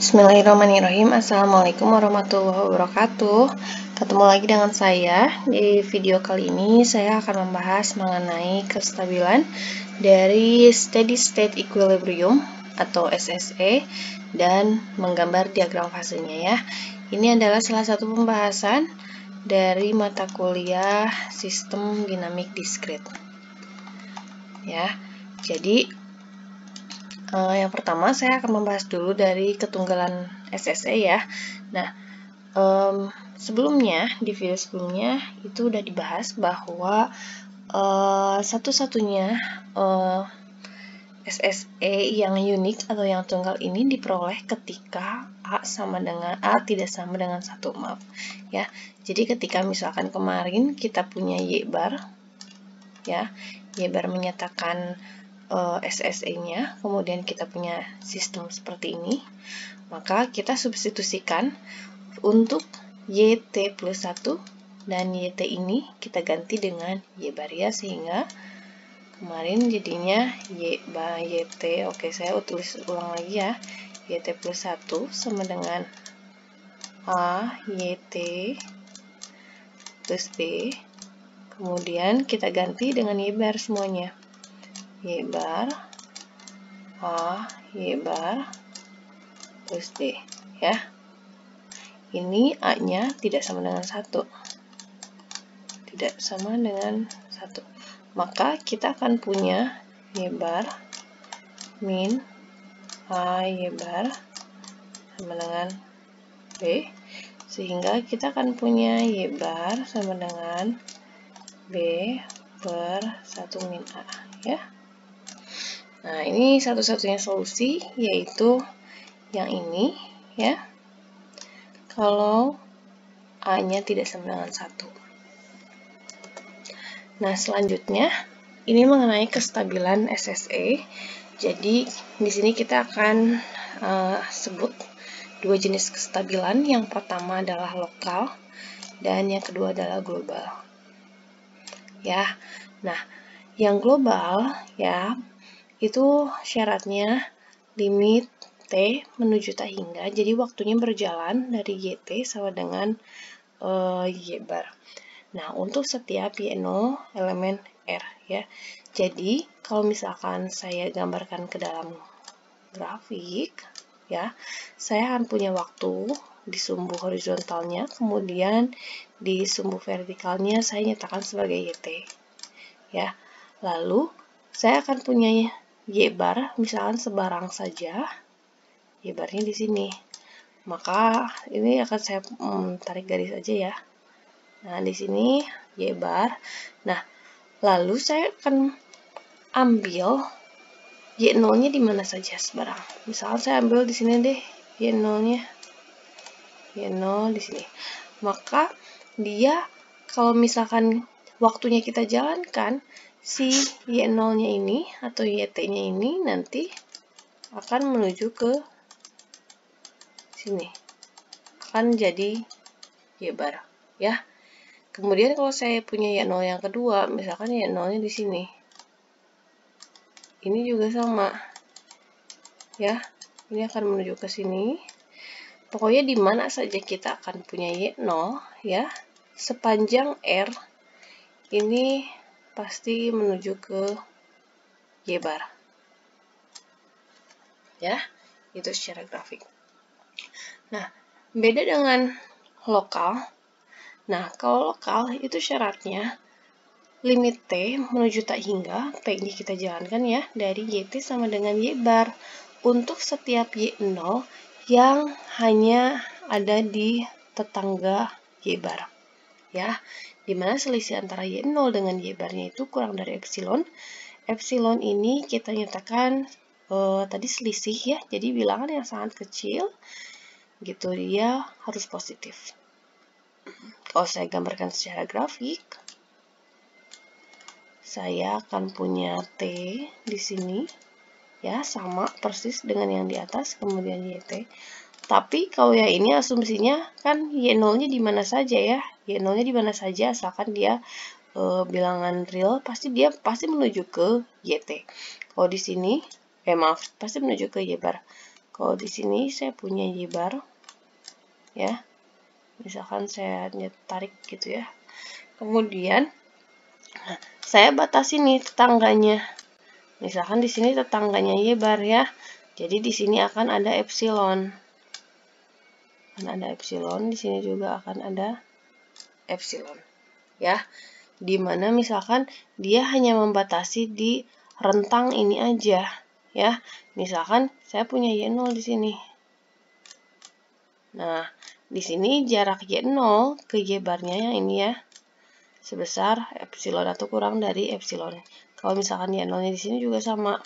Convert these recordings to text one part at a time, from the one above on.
Bismillahirrahmanirrahim. Assalamualaikum warahmatullahi wabarakatuh. Ketemu lagi dengan saya. Di video kali ini saya akan membahas mengenai kestabilan dari steady state equilibrium atau SSE dan menggambar diagram fasenya ya. Ini adalah salah satu pembahasan dari mata kuliah sistem dinamik diskrit. Ya. Jadi yang pertama saya akan membahas dulu dari ketunggalan SSE ya. Nah, sebelumnya di video sebelumnya itu udah dibahas bahwa satu-satunya SSE yang unik atau yang tunggal ini diperoleh ketika A tidak sama dengan 1, maaf ya. Jadi ketika misalkan kemarin kita punya Y bar ya, Y bar menyatakan SSE-nya, kemudian kita punya sistem seperti ini, maka kita substitusikan untuk YT plus 1 dan YT ini kita ganti dengan Y bar ya, sehingga kemarin jadinya YT, oke saya tulis ulang lagi ya, YT plus 1 sama dengan A YT plus B, kemudian kita ganti dengan Y bar semuanya. Y bar A, Y bar plus D ya. Ini A-nya tidak sama dengan 1. Tidak sama dengan 1. Maka kita akan punya Y bar min A, Y bar sama dengan B, sehingga kita akan punya Y bar sama dengan B per 1 min A ya. Nah, ini satu-satunya solusi, yaitu yang ini ya, kalau A-nya tidak sama dengan 1. Nah, selanjutnya ini mengenai kestabilan SSE. Jadi di sini kita akan sebut dua jenis kestabilan. Yang pertama adalah lokal dan yang kedua adalah global. Ya. Nah, yang global ya, itu syaratnya limit T menuju tak hingga, jadi waktunya berjalan dari YT sama dengan Y bar. Nah, untuk setiap Y0 elemen R ya. Jadi, kalau misalkan saya gambarkan ke dalam grafik ya, saya akan punya waktu di sumbu horizontalnya, kemudian di sumbu vertikalnya saya nyatakan sebagai YT ya. Lalu saya akan punya Y bar, misalkan sebarang saja, Y barnya di sini. Maka ini akan saya tarik garis aja ya. Nah, di sini Y bar. Nah, lalu saya akan ambil Y0-nya di mana saja sebarang. Misalkan saya ambil di sini deh Y0-nya. Y0 di sini. Maka dia kalau misalkan waktunya kita jalankan, si Y0-nya ini atau YT-nya ini nanti akan menuju ke sini. Akan jadi Y bar ya. Kemudian kalau saya punya Y0 yang kedua, misalkan Y0-nya di sini. Ini juga sama. Ya. Ini akan menuju ke sini. Pokoknya di mana saja kita akan punya Y0 ya, sepanjang R ini pasti menuju ke Y bar. Ya, itu secara grafik. Nah, beda dengan lokal. Nah, kalau lokal itu syaratnya limit T menuju tak hingga, T-nya kita jalankan ya, dari YT sama dengan Y bar untuk setiap Y0 yang hanya ada di tetangga Y bar. Ya, dimana selisih antara Y0 dengan Y barnya itu kurang dari epsilon. Epsilon ini kita nyatakan tadi selisih ya, jadi bilangan yang sangat kecil gitu, dia harus positif. Kalau saya gambarkan secara grafik, saya akan punya T di sini ya, sama persis dengan yang di atas, kemudian YT. Tapi kalau yang ini asumsinya kan Y0-nya di mana saja ya, Y0-nya di mana saja, asalkan dia bilangan real, pasti menuju ke YT. Kalau di sini pasti menuju ke Y bar. Kalau di sini saya punya Y bar, ya. Misalkan saya tarik gitu ya. Kemudian saya batasi nih tetangganya. Misalkan di sini tetangganya Y bar ya. Jadi di sini akan ada epsilon. Di sini juga akan ada epsilon. Ya. Dimana misalkan dia hanya membatasi di rentang ini aja, ya. Misalkan saya punya Y0 di sini. Nah, di sini jarak Y0 ke Y barnya yang ini ya, sebesar epsilon atau kurang dari epsilon. Kalau misalkan Y0-nya di sini juga sama.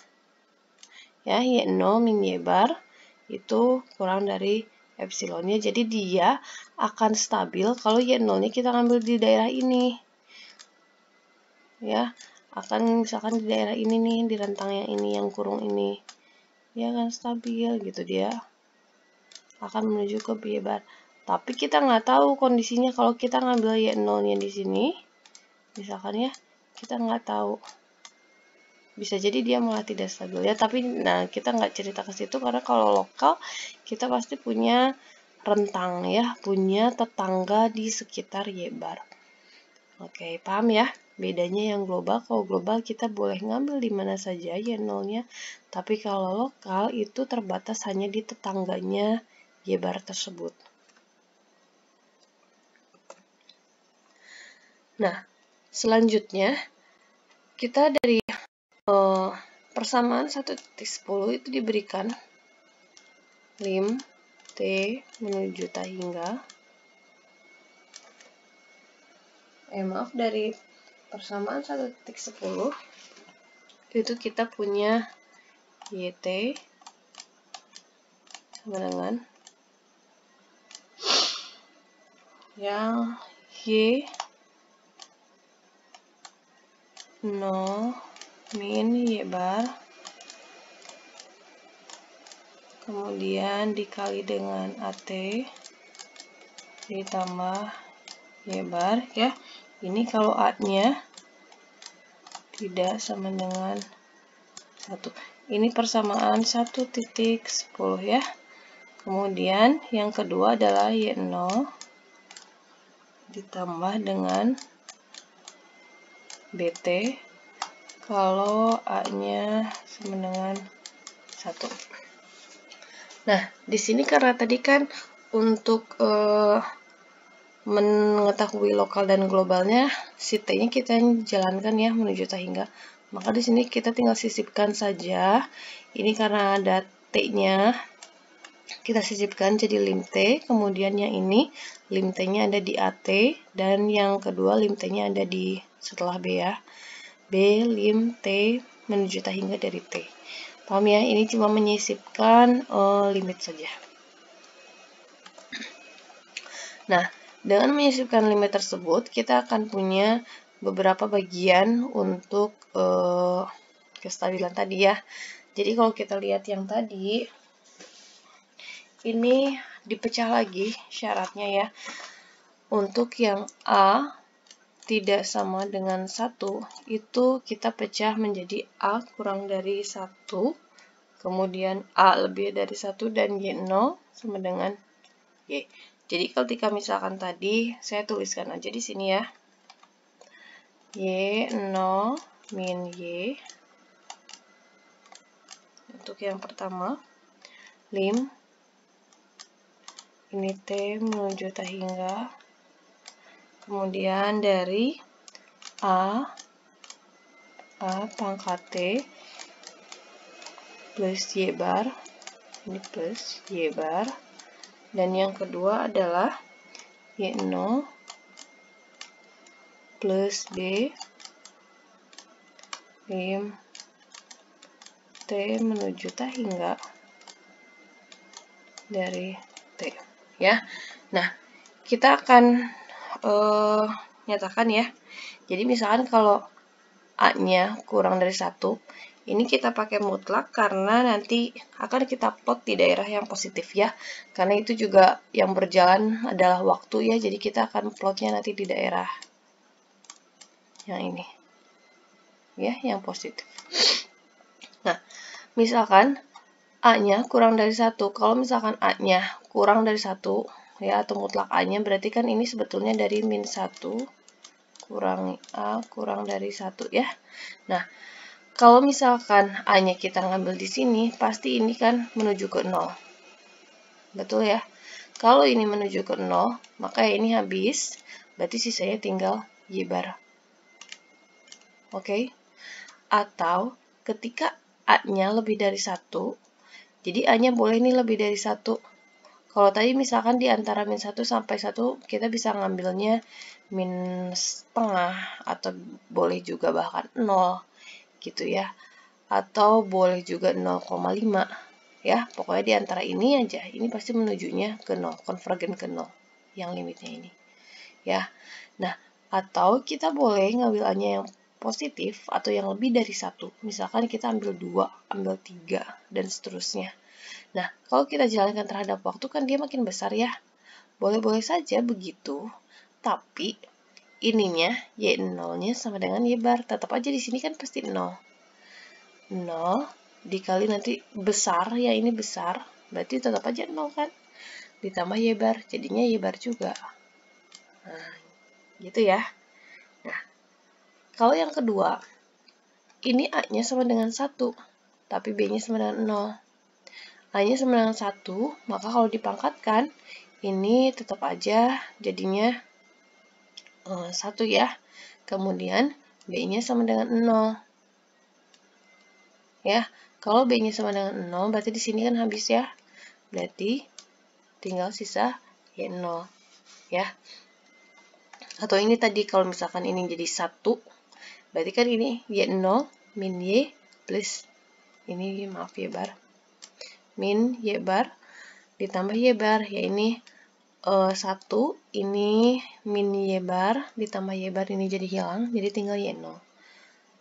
Ya, Y0 min Y bar itu kurang dari epsilonnya. Jadi dia akan stabil kalau Y0-nya kita ambil di daerah ini. Ya, akan misalkan di daerah ini nih, di rentang yang ini, yang kurung ini, dia akan stabil gitu, dia akan menuju ke Y bar. Tapi kita nggak tahu kondisinya kalau kita ngambil Y0-nya di sini, misalkan ya, kita nggak tahu. Bisa jadi dia malah tidak stabil ya, tapi nah kita nggak cerita ke situ karena kalau lokal kita pasti punya rentang ya, punya tetangga di sekitar Y bar. Oke, paham ya? Bedanya yang global, kalau global kita boleh ngambil di mana saja Y0-nya, tapi kalau lokal itu terbatas hanya di tetangganya Y bar tersebut. Nah, selanjutnya kita dari persamaan 1.10 itu diberikan lim T menuju T hingga dari persamaan 1.10 itu kita punya YT sama dengan yang Y 0 min Y bar kemudian dikali dengan AT ditambah Y bar ya. Ini kalau A-nya tidak sama dengan 1. Ini persamaan 1.10 ya. Kemudian yang kedua adalah Y0 ditambah dengan BT kalau A-nya sama dengan 1. Nah, di sini karena tadi kan untuk mengetahui lokal dan globalnya, si T-nya kita jalankan ya menuju T hingga. Maka di sini kita tinggal sisipkan saja. Ini karena ada T-nya, kita sisipkan jadi lim T. Kemudian yang ini, lim T-nya ada di AT. Dan yang kedua, lim T-nya ada di setelah B ya. B lim T menuju T hingga dari T. Paham ya? Ini cuma menyisipkan limit saja. Nah, dengan menyisipkan limit tersebut, kita akan punya beberapa bagian untuk kestabilan tadi ya. Jadi kalau kita lihat yang tadi, ini dipecah lagi syaratnya ya. Untuk yang A tidak sama dengan 1, itu kita pecah menjadi A kurang dari 1, kemudian A lebih dari 1, dan Y0 sama dengan Y. Jadi ketika misalkan tadi, saya tuliskan aja di sini ya. Y0 min Y. Untuk yang pertama, lim. Ini T menuju T hingga. Kemudian dari A pangkat T plus Y bar. Ini plus Y bar. Dan yang kedua adalah Y0 plus B lim T menuju T hingga dari T ya. Nah, kita akan nyatakan ya. Jadi misalkan kalau A-nya kurang dari 1, ini kita pakai mutlak karena nanti akan kita plot di daerah yang positif ya. Karena itu juga yang berjalan adalah waktu ya, jadi kita akan plotnya nanti di daerah yang ini. Ya, yang positif. Nah, misalkan A-nya kurang dari 1. Kalau misalkan A-nya kurang dari 1, ya, atau mutlak A-nya, berarti kan ini sebetulnya dari min 1 kurangi A kurang dari 1, ya. Nah, kalau misalkan A-nya kita ngambil di sini, pasti ini kan menuju ke 0. Betul ya? Kalau ini menuju ke 0, maka ini habis, berarti sisanya tinggal Y bar. Oke? Atau ketika A-nya lebih dari 1, jadi A-nya boleh nih lebih dari 1. Kalau tadi misalkan di antara min 1 sampai 1, kita bisa ngambilnya min setengah, atau boleh juga bahkan 0, gitu ya. Atau boleh juga 0,5, ya. Pokoknya di antara ini aja, ini pasti menujunya ke 0, konvergen ke 0, yang limitnya ini. Ya. Nah, atau kita boleh ngambil A-nya yang positif atau yang lebih dari 1. Misalkan kita ambil 2, ambil 3, dan seterusnya. Nah, kalau kita jalankan terhadap waktu kan dia makin besar ya. Boleh-boleh saja begitu, tapi ininya Y0-nya sama dengan Y bar. Tetap aja di sini kan pasti 0. 0 dikali nanti besar, ya ini besar, berarti tetap aja 0 kan. Ditambah Y bar, jadinya Y bar juga. Nah, gitu ya. Nah, kalau yang kedua, ini A-nya sama dengan 1, tapi B-nya sama dengan 0. A-nya sama dengan 1, maka kalau dipangkatkan, ini tetap aja jadinya 1 ya. Kemudian B-nya sama dengan 0. Ya, kalau B-nya sama dengan 0, berarti di sini kan habis ya. Berarti tinggal sisa Y0. Ya. Atau ini tadi kalau misalkan ini jadi 1, berarti kan ini Y0 min Y plus, ini maaf Y bar, min Y bar ditambah Y bar, ya ini 1, ini min Y bar ditambah Y bar, ini jadi hilang, jadi tinggal Y0.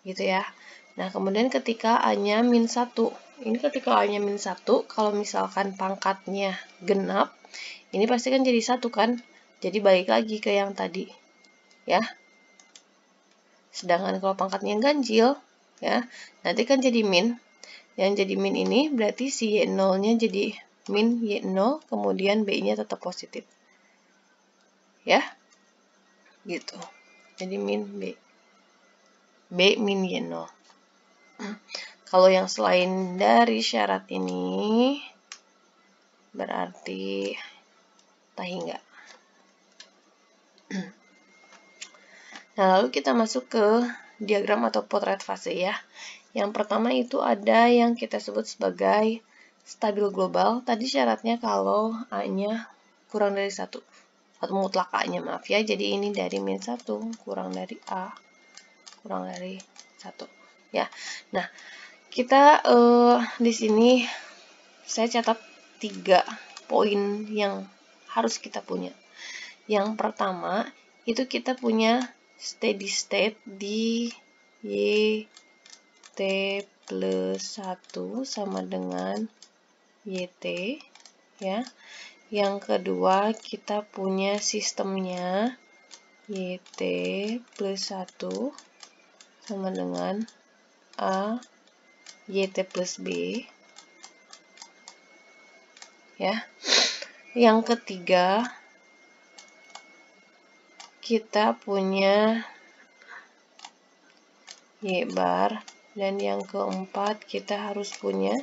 Gitu ya. Nah, kemudian ketika A-nya min 1, ini ketika A-nya min 1, kalau misalkan pangkatnya genap, ini pasti kan jadi 1 kan, jadi balik lagi ke yang tadi. Ya. Sedangkan kalau pangkatnya ganjil, ya, nanti kan jadi min. Yang jadi min ini berarti si Y0-nya jadi min Y0, kemudian B-nya tetap positif. Ya. Gitu. Jadi min B. B min Y0. Kalau yang selain dari syarat ini, berarti tahi enggak. Nah, lalu kita masuk ke diagram atau potret fase ya. Yang pertama itu ada yang kita sebut sebagai stabil global. Tadi syaratnya kalau A-nya kurang dari 1. Atau mutlak A-nya, maaf ya. Jadi ini dari min 1 kurang dari A kurang dari 1. Ya. Nah, kita di sini saya catat 3 poin yang harus kita punya. Yang pertama, itu kita punya steady state di YT plus 1 sama dengan YT, ya. Yang kedua, kita punya sistemnya YT plus 1 sama dengan A YT plus B, ya. Yang ketiga, kita punya Y bar, dan yang keempat kita harus punya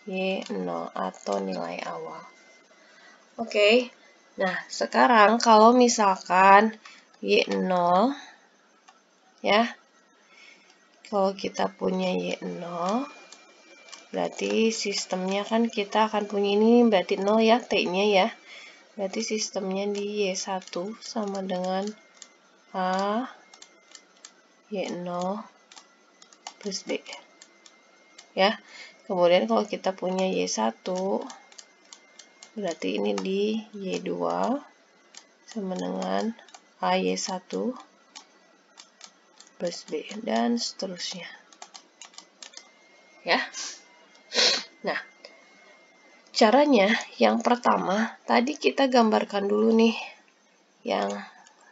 Y0 atau nilai awal. Oke. Nah, sekarang kalau misalkan Y0, ya, kalau kita punya Y0, berarti sistemnya kan kita akan punya ini berarti 0 ya, T-nya ya. Berarti sistemnya di Y1 sama dengan A Y0 plus B. Ya. Kemudian kalau kita punya Y1, berarti ini di Y2 sama dengan A Y1 plus B, dan seterusnya. Ya. Nah, caranya yang pertama, tadi kita gambarkan dulu nih yang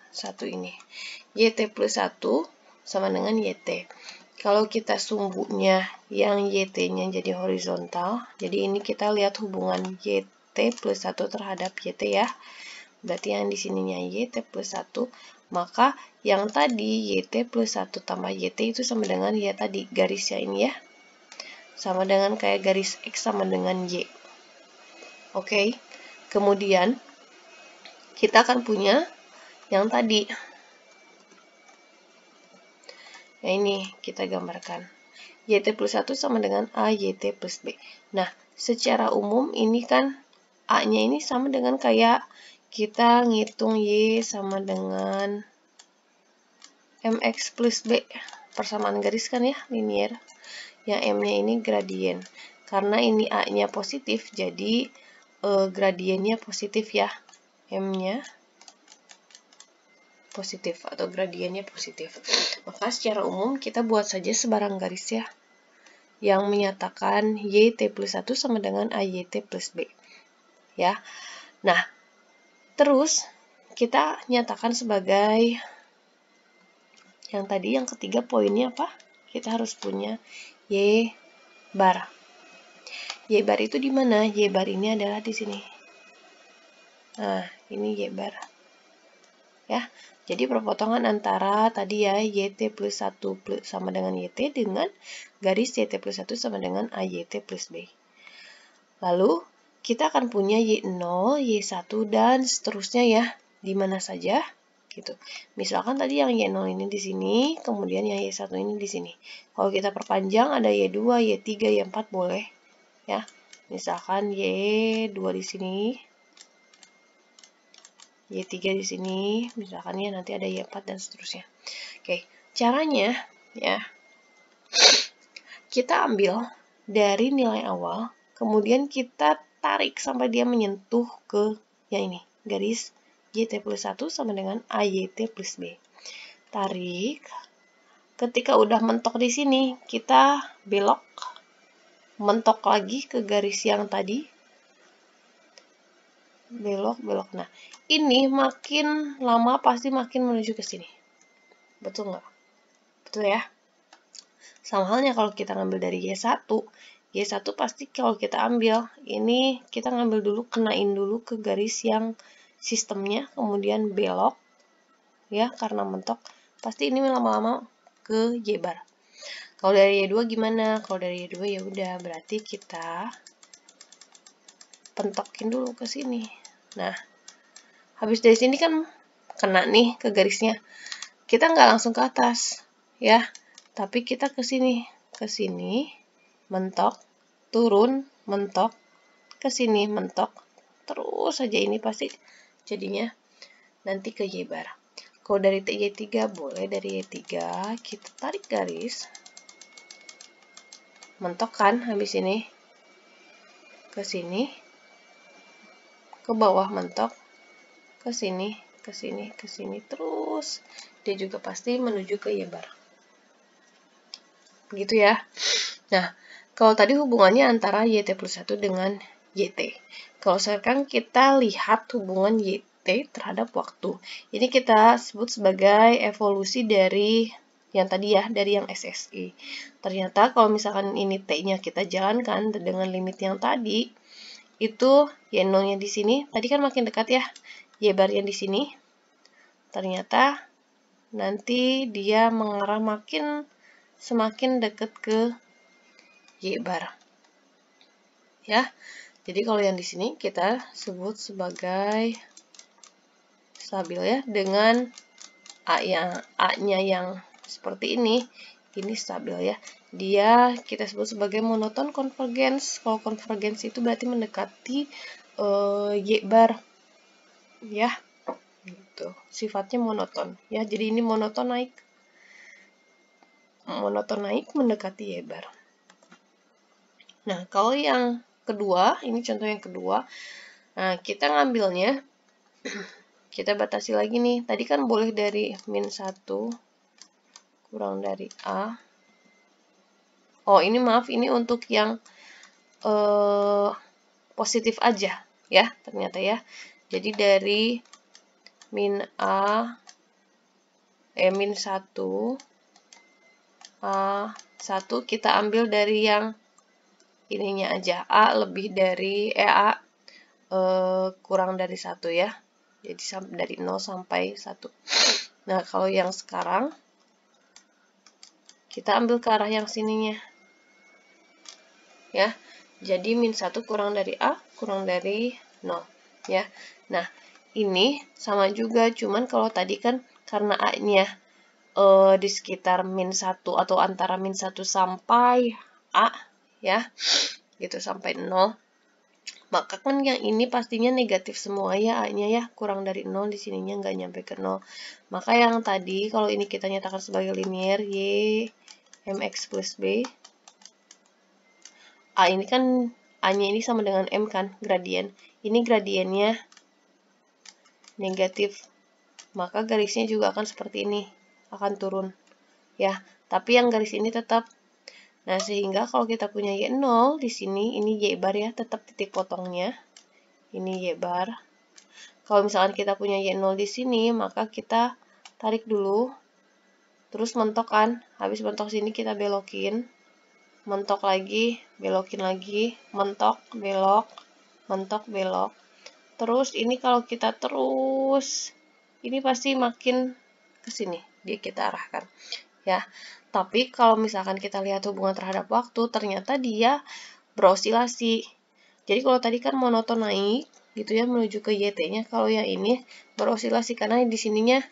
satu ini. YT plus 1 sama dengan YT. Kalau kita sumbunya yang YT-nya jadi horizontal, jadi ini kita lihat hubungan YT plus 1 terhadap YT ya. Berarti yang di sininya YT plus 1, maka yang tadi YT plus 1 tambah YT itu sama dengan ya tadi garisnya ini ya. Sama dengan kayak garis X sama dengan Y. Oke. Kemudian kita akan punya yang tadi. Nah, ini kita gambarkan. YT plus 1 sama dengan AYT plus B. Nah, secara umum ini kan A-nya ini sama dengan kayak kita ngitung Y sama dengan MX plus B. Persamaan garis kan ya, linear. Yang M-nya ini gradien. Karena ini A-nya positif, jadi gradiennya positif ya. M-nya positif atau gradiennya positif. Maka secara umum kita buat saja sebarang garis ya, yang menyatakan YT plus 1 sama dengan AYT plus B. Ya. Nah, terus kita nyatakan sebagai yang tadi, yang ketiga poinnya apa? Kita harus punya Y bar. Y bar itu di mana? Y bar ini adalah di sini. Nah, ini Y bar. Ya. Jadi perpotongan antara tadi ya YT plus 1 plus sama dengan YT dengan garis YT plus 1 sama dengan AYT plus B. Lalu kita akan punya Y0, Y1 dan seterusnya ya. Di mana saja gitu. Misalkan tadi yang Y0 ini di sini, kemudian yang Y1 ini di sini. Kalau kita perpanjang ada Y2, Y3, Y4 boleh ya. Misalkan Y2 di sini, Y3 di sini, misalkan ya nanti ada Y4 dan seterusnya. Oke, caranya ya, kita ambil dari nilai awal, kemudian kita tarik sampai dia menyentuh ke yang ini, garis YT plus 1 sama dengan AYT plus B. Tarik, ketika udah mentok di sini, kita belok, mentok lagi ke garis yang tadi, belok. Nah, ini makin lama pasti makin menuju ke sini. Betul nggak? Betul ya? Sama halnya kalau kita ngambil dari Y1. Y1 pasti kalau kita ambil, ini kita ngambil dulu, kenain dulu ke garis yang sistemnya, kemudian belok. Ya, karena mentok. Pasti ini lama-lama ke Y bar. Kalau dari Y2 gimana? Kalau dari Y2 ya udah, berarti kita pentokin dulu ke sini. Nah, habis dari sini kan kena nih ke garisnya. Kita nggak langsung ke atas, ya. Tapi kita ke sini, mentok, turun, mentok, ke sini, mentok. Terus saja ini pasti jadinya nanti ke Y bar. Kalau dari Y3 boleh, dari Y3 kita tarik garis, mentok kan habis ini, ke sini, ke bawah mentok, ke sini, terus dia juga pasti menuju ke Y bar. Begitu ya. Nah, kalau tadi hubungannya antara YT plus 1 dengan YT. Kalau sekarang kita lihat hubungan YT terhadap waktu. Ini kita sebut sebagai evolusi dari yang tadi ya, dari yang SSI. Ternyata kalau misalkan ini T-nya kita jalankan dengan limit yang tadi, itu Y0-nya di sini, tadi kan makin dekat ya, Y bar-nya di sini. Ternyata nanti dia mengarah semakin dekat ke Y bar. Ya. Jadi kalau yang di sini kita sebut sebagai stabil ya, dengan A-nya yang seperti ini stabil ya. Dia kita sebut sebagai monoton konvergens. Kalau konvergens itu berarti mendekati Y bar ya. Gitu. Sifatnya monoton ya. Jadi ini monoton naik mendekati Y bar. Nah, kalau yang kedua, ini contoh yang kedua. Nah, kita ngambilnya kita batasi lagi nih. Tadi kan boleh dari -1 kurang dari A. Oh, ini maaf, ini untuk yang positif aja ya, ternyata ya. Jadi dari -1 A1 kita ambil dari yang ininya aja, A lebih dari A kurang dari 1 ya. Jadi dari 0 sampai 1. Nah, kalau yang sekarang kita ambil ke arah yang sininya. Ya. Jadi min 1 kurang dari A kurang dari 0 ya. Nah, ini sama juga, cuman kalau tadi kan karena A-nya di sekitar min 1 atau antara min 1 sampai A ya, gitu sampai 0. Maka kan yang ini pastinya negatif semua ya, A-nya ya, kurang dari 0, di sininya nggak nyampe ke 0. Maka yang tadi kalau ini kita nyatakan sebagai linear Y mx plus B, A ini kan A-nya ini sama dengan M kan, gradien. Ini gradiennya negatif. Maka garisnya juga akan seperti ini, akan turun. Ya, tapi yang garis ini tetap. Nah, sehingga kalau kita punya Y0 di sini, ini Y bar ya, tetap titik potongnya. Ini Y bar. Kalau misalkan kita punya Y0 di sini, maka kita tarik dulu. Terus mentok kan. Habis mentok sini kita belokin. Mentok lagi, belokin lagi. Mentok, belok. Mentok, belok. Terus ini kalau kita terus, ini pasti makin ke sini. Dia kita arahkan. Ya. Tapi kalau misalkan kita lihat hubungan terhadap waktu, ternyata dia berosilasi. Jadi kalau tadi kan monoton naik, gitu ya, menuju ke YT-nya. Kalau yang ini berosilasi, karena di sininya,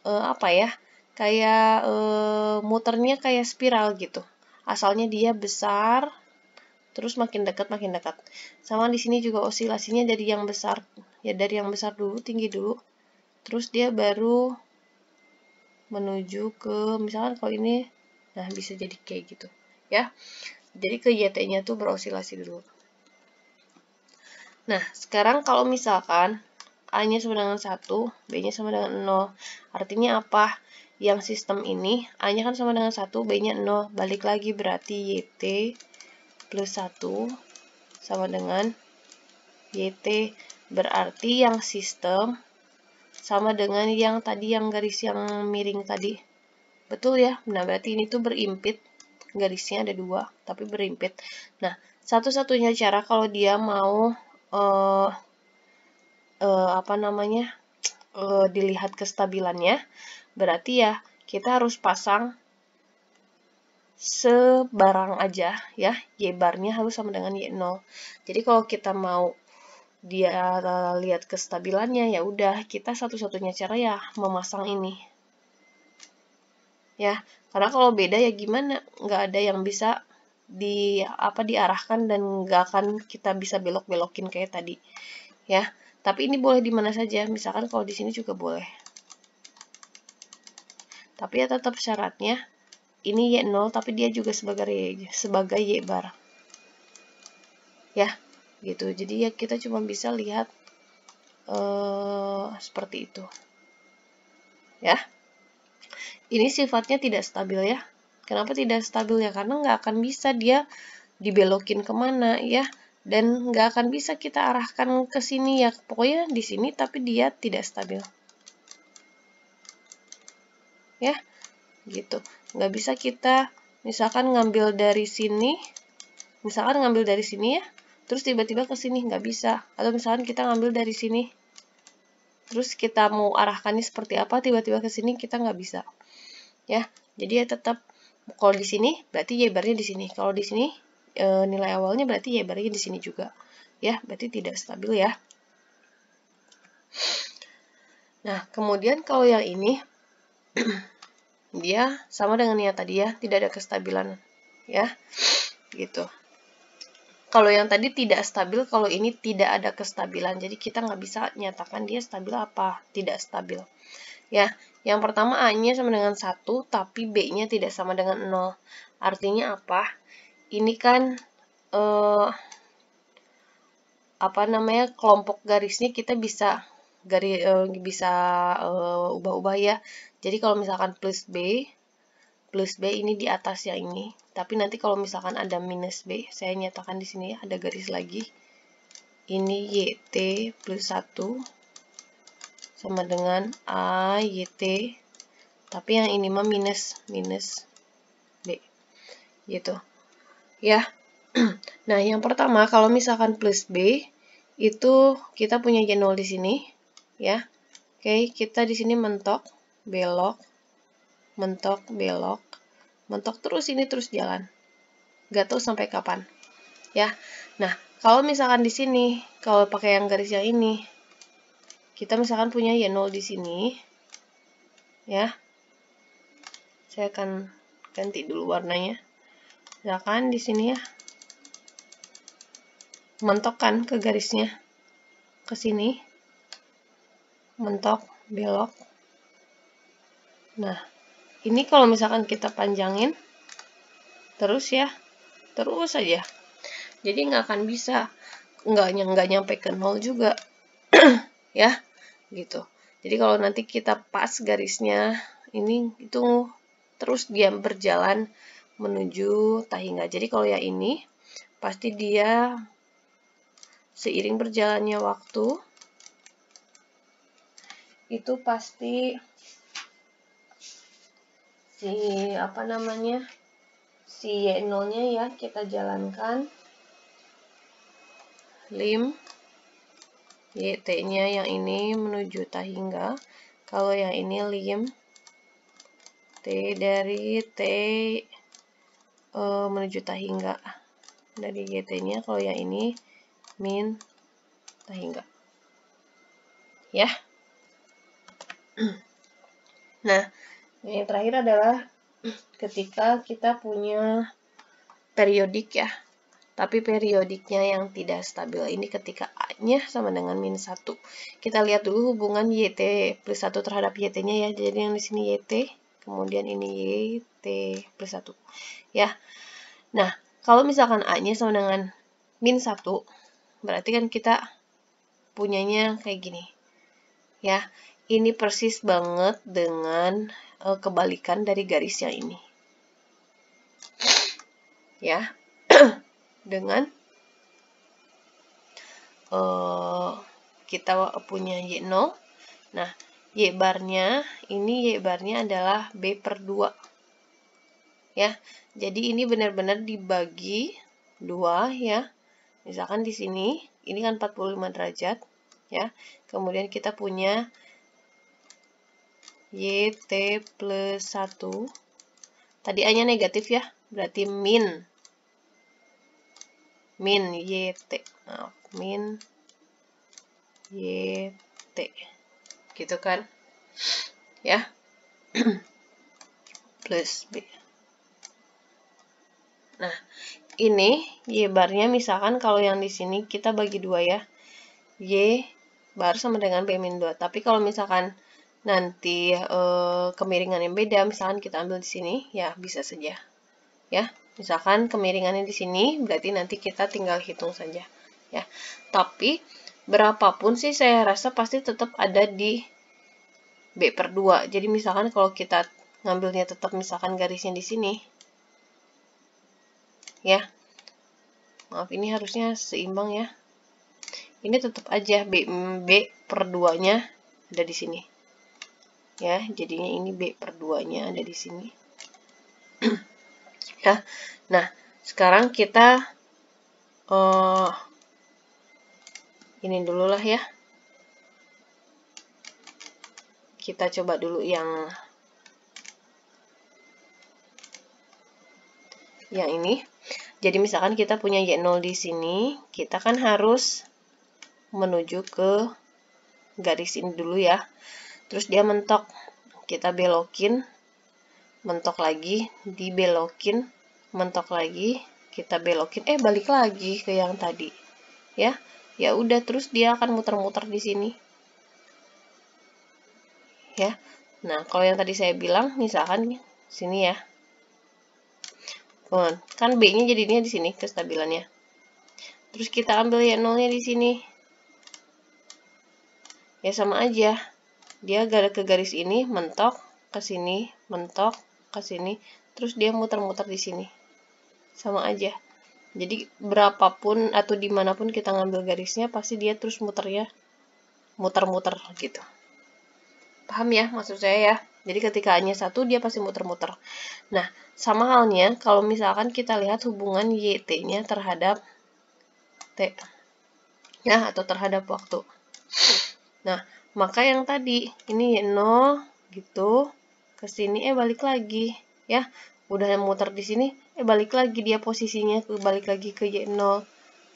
apa ya, kayak muternya kayak spiral gitu. Asalnya dia besar, terus makin dekat, makin dekat. Sama di sini juga osilasinya dari yang besar, ya dari yang besar dulu, tinggi dulu. Terus dia baru menuju ke, misalkan kalau ini, nah bisa jadi kayak gitu ya. Jadi ke YT-nya tuh berosilasi dulu. Nah, sekarang kalau misalkan A-nya sama dengan 1, B-nya sama dengan 0. Artinya apa? Yang sistem ini A-nya kan sama dengan 1, B-nya 0. Balik lagi berarti YT plus 1 sama dengan YT. Berarti yang sistem sama dengan yang tadi, yang garis yang miring tadi. Betul ya? Nah, berarti ini tuh berimpit. Garisnya ada 2, tapi berimpit. Nah, satu-satunya cara kalau dia mau apa namanya, dilihat kestabilannya, berarti ya kita harus pasang sebarang aja ya, Y barnya harus sama dengan Y0. Jadi kalau kita mau dia lihat kestabilannya, ya udah kita satu-satunya cara ya memasang ini. Ya, karena kalau beda ya gimana, nggak ada yang bisa diarahkan dan nggak akan kita bisa belok-belokin kayak tadi ya. Tapi ini boleh di mana saja, misalkan kalau di sini juga boleh, tapi ya tetap syaratnya ini Y0 tapi dia juga sebagai Y bar ya, gitu. Jadi ya kita cuma bisa lihat seperti itu ya. Ini sifatnya tidak stabil ya. Kenapa tidak stabil ya? Karena nggak akan bisa dia dibelokin kemana ya, dan nggak akan bisa kita arahkan ke sini ya. Pokoknya di sini tapi dia tidak stabil. Ya, gitu. Nggak bisa kita misalkan ngambil dari sini, ya, terus tiba-tiba ke sini, nggak bisa. Atau misalkan kita ngambil dari sini, terus kita mau arahkannya seperti apa, tiba-tiba ke sini, kita nggak bisa. Ya, jadi ya tetap kalau di sini berarti Y barnya di sini. Kalau di sini nilai awalnya berarti Y barnya di sini juga. Ya, berarti tidak stabil ya. Nah, kemudian kalau yang ini dia sama dengan yang tadi ya, tidak ada kestabilan ya. Gitu. Kalau yang tadi tidak stabil, kalau ini tidak ada kestabilan. Jadi kita nggak bisa nyatakan dia stabil apa tidak stabil. Ya, yang pertama A-nya sama dengan 1, tapi B-nya tidak sama dengan 0. Artinya apa? Ini kan apa namanya, kelompok garisnya kita bisa ubah-ubah ya. Jadi kalau misalkan plus B ini di atas yang ini. Tapi nanti kalau misalkan ada minus B, saya nyatakan di sini ya, ada garis lagi. Ini YT plus 1 sama dengan A YT. Tapi yang ini mah minus B. gitu ya. Nah, yang pertama kalau misalkan plus B itu kita punya Y0 di sini ya. Oke, kita di sini mentok, belok, mentok, belok, mentok terus ini terus jalan. Gak tahu sampai kapan ya. Nah, kalau misalkan di sini kalau pakai yang garis yang ini, kita misalkan punya Y0 di sini ya. Saya akan ganti dulu warnanya. Misalkan di sini ya. Mentok kan ke garisnya. Ke sini. Mentok, belok. Nah, ini kalau misalkan kita panjangin terus ya. Terus saja. Jadi nggak akan bisa. Nggak nyampe ke 0 juga. Ya, gitu. Jadi kalau nanti kita pas garisnya, ini itu terus dia berjalan menuju Tahingga. Jadi kalau yang ini pasti dia seiring berjalannya waktu itu pasti si si Y0-nya ya kita jalankan lim YT-nya yang ini menuju Tahingga. Kalau yang ini lim T dari T menuju Tahingga dari YT-nya. Kalau yang ini min Tahingga ya. Nah, yang terakhir adalah ketika kita punya periodik ya, tapi periodiknya yang tidak stabil. Ini ketika A-nya sama dengan min 1. Kita lihat dulu hubungan YT plus 1 terhadap YT-nya ya. Jadi yang di sini YT, kemudian ini YT plus 1. Ya. Nah, kalau misalkan A-nya sama dengan min 1, berarti kan kita punyanya kayak gini. Ya, ini persis banget dengan kebalikan dari garis yang ini. Ya. Dengan kita punya Y0. Nah, Y barnya, ini Y barnya adalah B per 2. Ya, jadi ini benar-benar dibagi 2 ya. Misalkan di sini, ini kan 45 derajat. Ya, kemudian kita punya YT plus 1. Tadi A-nya negatif ya, berarti min YT. Nah, min YT. Gitu kan? Ya. Plus B. Nah, ini Y barnya misalkan kalau yang di sini kita bagi 2 ya. Y bar sama dengan B min 2. Tapi kalau misalkan nanti kemiringan yang beda, misalkan kita ambil di sini, ya bisa saja. Ya, misalkan kemiringannya di sini, berarti nanti kita tinggal hitung saja. Ya, tapi berapapun sih saya rasa pasti tetap ada di B per 2. Jadi misalkan kalau kita ngambilnya tetap misalkan garisnya di sini. Ya. Maaf, ini harusnya seimbang ya. Ini tetap aja B per 2-nya ada di sini. Ya, jadinya ini B per 2-nya ada di sini. Ya. Nah, sekarang kita ini dulu lah ya. Kita coba dulu yang ini. Jadi misalkan kita punya Y0 di sini, kita kan harus menuju ke garis ini dulu ya. Terus dia mentok. Kita belokin, mentok lagi, dibelokin, mentok lagi, kita belokin, balik lagi ke yang tadi. Ya. Ya udah, terus dia akan muter-muter di sini. Ya. Nah, kalau yang tadi saya bilang misalkan sini ya. Kan B-nya jadinya di sini kestabilannya. Terus kita ambil Y0-nya di sini. Ya sama aja. Dia ke garis ini, mentok ke sini, mentok ke sini, terus dia muter-muter di sini. Sama aja. Jadi berapapun atau dimanapun kita ngambil garisnya, pasti dia terus muternya muter-muter gitu. Paham ya maksud saya ya? Jadi ketika A-nya 1, dia pasti muter-muter. Nah, sama halnya kalau misalkan kita lihat hubungan YT-nya terhadap T. Ya, atau terhadap waktu. Nah, maka yang tadi, ini Y0 gitu, ke sini balik lagi. Ya, udah muter di sini, balik lagi dia posisinya, balik lagi ke Y0.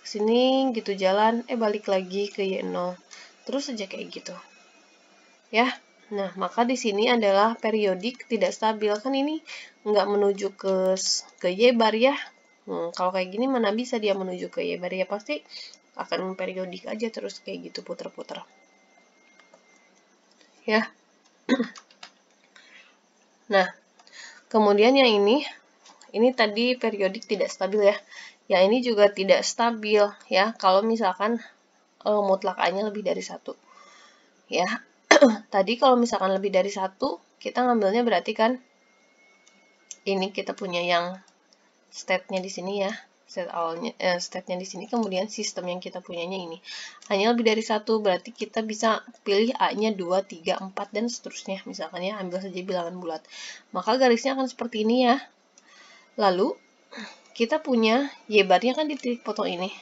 Ke sini gitu jalan, balik lagi ke Y0. Terus aja kayak gitu. Ya, nah maka di sini adalah periodik tidak stabil. Kan ini nggak menuju ke Y bar ya. Kalau kayak gini mana bisa dia menuju ke Y bar ya, pasti akan periodik aja terus kayak gitu puter-puter. Ya. Nah, kemudian yang ini tadi periodik tidak stabil ya. Ya ini juga tidak stabil ya kalau misalkan mutlak A-nya lebih dari 1. Ya. Tadi kalau misalkan lebih dari 1, kita ngambilnya berarti kan ini kita punya yang state-nya di sini ya. State awalnya state-nya di sini, kemudian sistem yang kita punyanya ini. A-nya lebih dari 1, berarti kita bisa pilih A-nya 2, 3, 4 dan seterusnya. Misalkan ya, ambil saja bilangan bulat. Maka garisnya akan seperti ini ya. Lalu kita punya Y-bar-nya kan di titik potong ini.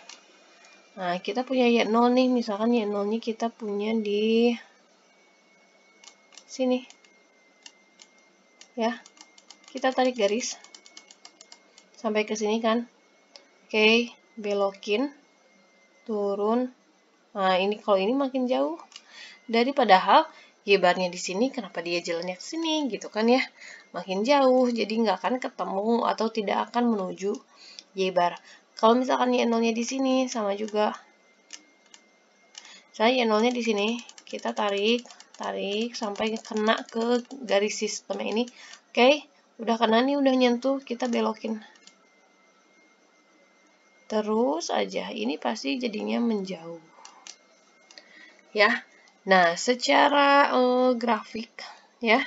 Nah, kita punya Y0 nih, misalkan Y0-nya kita punya di sini. Ya. Kita tarik garis sampai ke sini kan. Oke, belokin, turun. Nah, ini kalau ini makin jauh dari padahal Y-bar-nya di sini, kenapa dia jalannya ke sini gitu kan ya. Makin jauh, jadi nggak akan ketemu atau tidak akan menuju Y-bar. Kalau misalkan Y0-nya di sini, sama juga. Misalnya Y0-nya di sini, kita tarik sampai kena ke garis sistemnya ini. Oke, udah kena nih, udah nyentuh, kita belokin. Terus aja, ini pasti jadinya menjauh. Ya, nah secara grafik ya,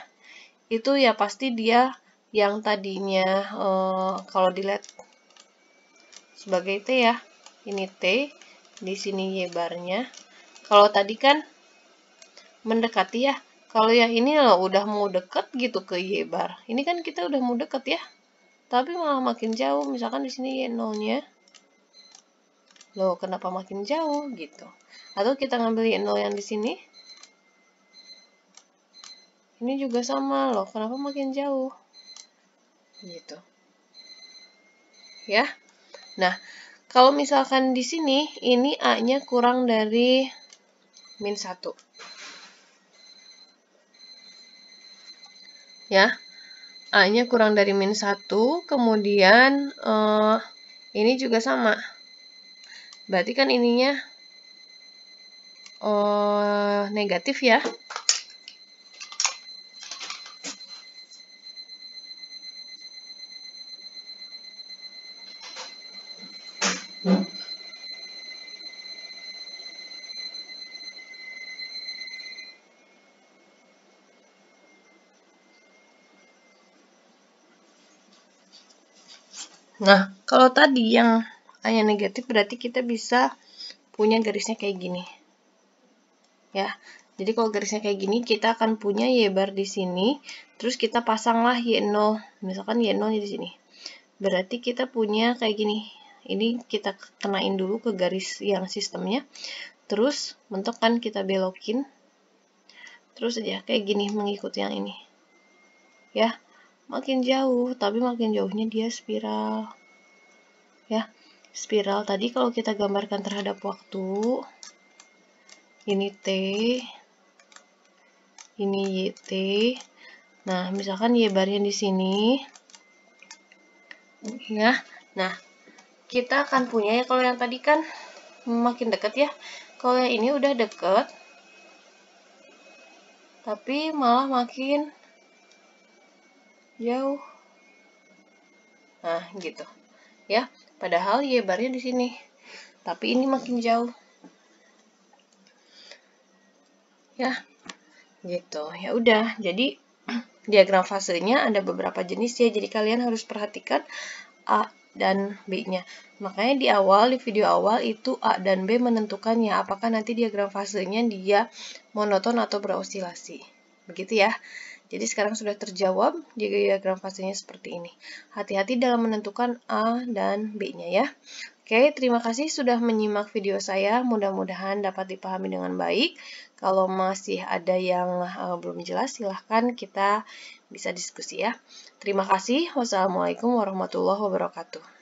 itu ya pasti dia yang tadinya kalau dilihat sebagai T ya, ini T, di sini Y-bar-nya. Kalau tadi kan mendekati ya, kalau yang ini loh udah mau deket gitu ke Y-bar. Ini kan kita udah mau deket ya, tapi malah makin jauh. Misalkan di sini Y0-nya. Loh, kenapa makin jauh gitu? Atau kita ngambil Y0 yang di sini. Ini juga sama loh, kenapa makin jauh? Gitu. Ya. Nah, kalau misalkan di sini, ini A-nya kurang dari -1. Ya. A-nya kurang dari -1, kemudian ini juga sama. Berarti kan ininya negatif ya. Nah, kalau tadi yang A-nya negatif berarti kita bisa punya garisnya kayak gini. Ya. Jadi kalau garisnya kayak gini, kita akan punya Y-bar di sini, terus kita pasanglah Y0. Misalkan Y0 di sini. Berarti kita punya kayak gini. Ini kita kenain dulu ke garis yang sistemnya. Terus bentuk kan kita belokin. Terus aja kayak gini mengikuti yang ini. Ya. Makin jauh, tapi makin jauhnya dia spiral. Ya. Spiral tadi kalau kita gambarkan terhadap waktu, ini T, ini YT. Nah, misalkan Y-bar-nya di sini. Ya. Nah, kita akan punya ya, kalau yang tadi kan makin dekat ya. Kalau yang ini udah deket, tapi malah makin jauh. Nah, gitu. Ya, padahal Y-bar-nya di sini. Tapi ini makin jauh. Ya. Gitu. Ya udah. Jadi diagram fasenya ada beberapa jenis ya. Jadi kalian harus perhatikan A dan B-nya. Makanya di awal, di video awal itu A dan B menentukannya apakah nanti diagram fasenya dia monoton atau berosilasi. Begitu ya. Jadi sekarang sudah terjawab, diagram fasenya seperti ini. Hati-hati dalam menentukan A dan B-nya ya. Oke, terima kasih sudah menyimak video saya. Mudah-mudahan dapat dipahami dengan baik. Kalau masih ada yang belum jelas, silahkan kita bisa diskusi ya. Terima kasih. Wassalamualaikum warahmatullahi wabarakatuh.